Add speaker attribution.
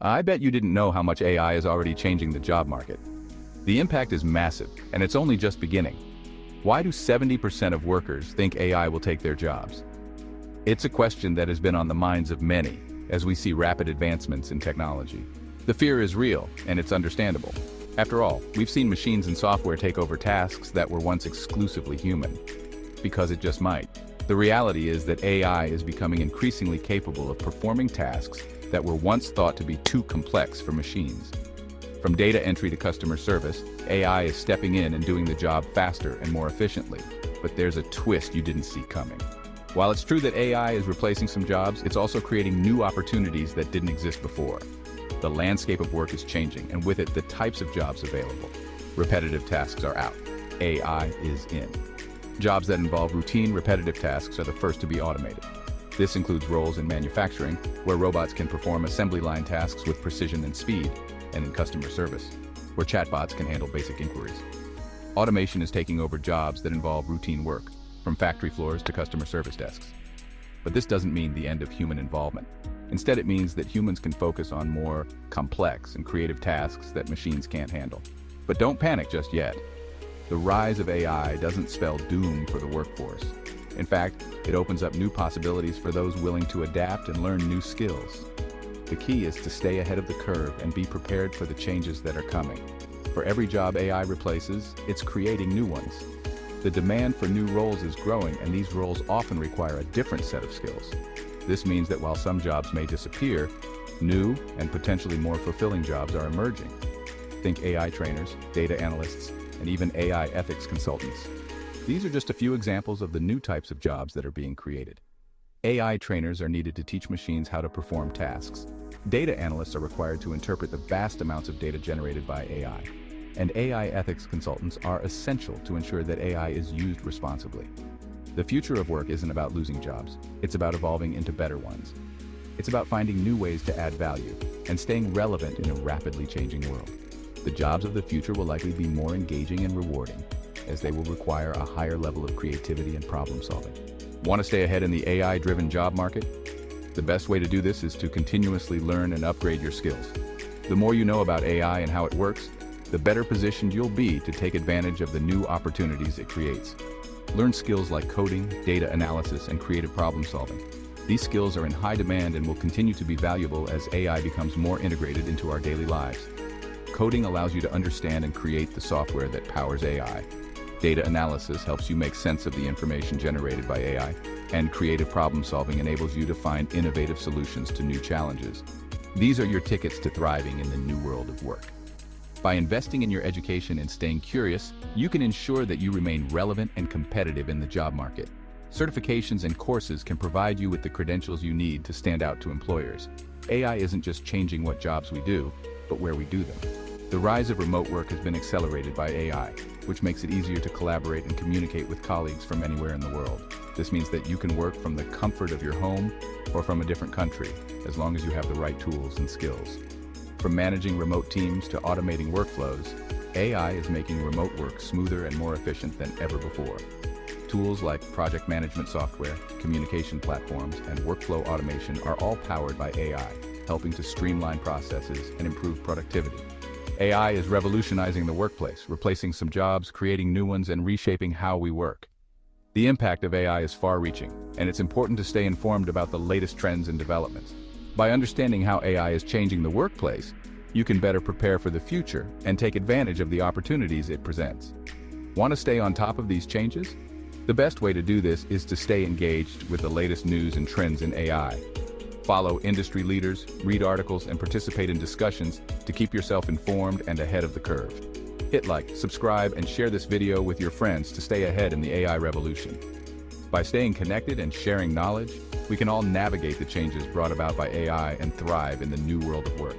Speaker 1: I bet you didn't know how much AI is already changing the job market. The impact is massive, and it's only just beginning. Why do 70% of workers think AI will take their jobs? It's a question that has been on the minds of many as we see rapid advancements in technology. The fear is real, and it's understandable. After all, we've seen machines and software take over tasks that were once exclusively human, because it just might. The reality is that AI is becoming increasingly capable of performing tasks that were once thought to be too complex for machines. From data entry to customer service, AI is stepping in and doing the job faster and more efficiently. But there's a twist you didn't see coming. While it's true that AI is replacing some jobs, it's also creating new opportunities that didn't exist before. The landscape of work is changing, and with it, the types of jobs available. Repetitive tasks are out. AI is in. Jobs that involve routine, repetitive tasks are the first to be automated. This includes roles in manufacturing, where robots can perform assembly line tasks with precision and speed, and in customer service, where chatbots can handle basic inquiries. Automation is taking over jobs that involve routine work, from factory floors to customer service desks. But this doesn't mean the end of human involvement. Instead, it means that humans can focus on more complex and creative tasks that machines can't handle. But don't panic just yet. The rise of AI doesn't spell doom for the workforce. In fact, it opens up new possibilities for those willing to adapt and learn new skills. The key is to stay ahead of the curve and be prepared for the changes that are coming. For every job AI replaces, it's creating new ones. The demand for new roles is growing, and these roles often require a different set of skills. This means that while some jobs may disappear, new and potentially more fulfilling jobs are emerging. Think AI trainers, data analysts, and even AI ethics consultants. These are just a few examples of the new types of jobs that are being created. AI trainers are needed to teach machines how to perform tasks. Data analysts are required to interpret the vast amounts of data generated by AI. And AI ethics consultants are essential to ensure that AI is used responsibly. The future of work isn't about losing jobs. It's about evolving into better ones. It's about finding new ways to add value and staying relevant in a rapidly changing world. The jobs of the future will likely be more engaging and rewarding, as they will require a higher level of creativity and problem solving. Want to stay ahead in the AI-driven job market? The best way to do this is to continuously learn and upgrade your skills. The more you know about AI and how it works, the better positioned you'll be to take advantage of the new opportunities it creates. Learn skills like coding, data analysis, and creative problem solving. These skills are in high demand and will continue to be valuable as AI becomes more integrated into our daily lives. Coding allows you to understand and create the software that powers AI. Data analysis helps you make sense of the information generated by AI, and creative problem solving enables you to find innovative solutions to new challenges. These are your tickets to thriving in the new world of work. By investing in your education and staying curious, you can ensure that you remain relevant and competitive in the job market. Certifications and courses can provide you with the credentials you need to stand out to employers. AI isn't just changing what jobs we do, but where we do them. The rise of remote work has been accelerated by AI, which makes it easier to collaborate and communicate with colleagues from anywhere in the world. This means that you can work from the comfort of your home or from a different country, as long as you have the right tools and skills. From managing remote teams to automating workflows, AI is making remote work smoother and more efficient than ever before. Tools like project management software, communication platforms, and workflow automation are all powered by AI, helping to streamline processes and improve productivity. AI is revolutionizing the workplace, replacing some jobs, creating new ones, and reshaping how we work. The impact of AI is far-reaching, and it's important to stay informed about the latest trends and developments. By understanding how AI is changing the workplace, you can better prepare for the future and take advantage of the opportunities it presents. Want to stay on top of these changes? The best way to do this is to stay engaged with the latest news and trends in AI. Follow industry leaders, read articles, and participate in discussions to keep yourself informed and ahead of the curve. Hit like, subscribe, and share this video with your friends to stay ahead in the AI revolution. By staying connected and sharing knowledge, we can all navigate the changes brought about by AI and thrive in the new world of work.